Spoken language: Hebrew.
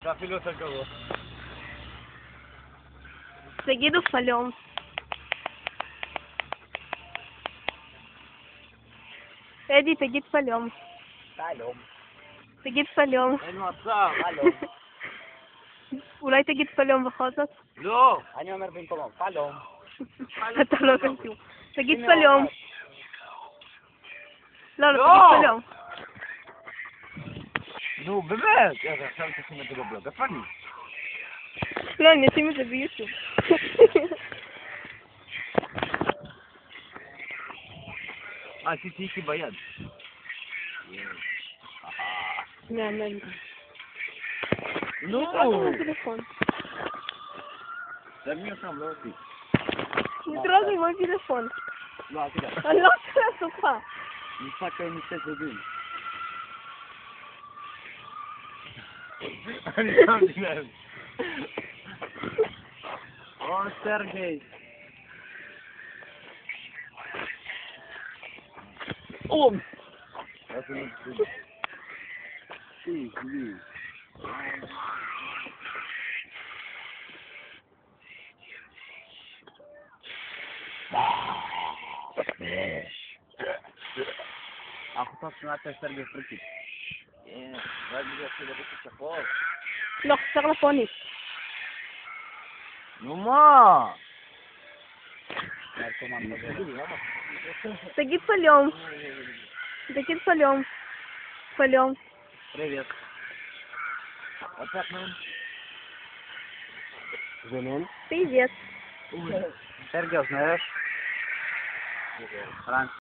זה אפילו יותר גרוע. תגידו שלום. אדי, תגיד שלום. שלום. תגיד שלום. אין מצב, שלום. אולי תגיד שלום בכל זאת? לא! אני אומר במקומם, שלום. אתה לא יודע כלום. תגיד שלום. לא, לא! תגיד שלום. נו, באמת! עכשיו תשים את זה בבלוג, איפה אני? לא, אני אשים את זה ביוטיוב. עשיתי איתי ביד. מהמם. נו! טלפון. תרמי אותם, לא אותי. נתראה לי עם טלפון. לא, אל תדע. אני לא רוצה לעשות אותך. משחק עם שתי צדדים. אני שמתי לב. או סרגי. אום! אחותו תנועת סרגי פריקי. רק בגלל שדבק שחור. לא, חסר לפוני. נו מה? תגיד שלום. תגיד שלום. שלום. Привет. Вот так, man. Женен. Привет. Сергей, знаешь? Франц.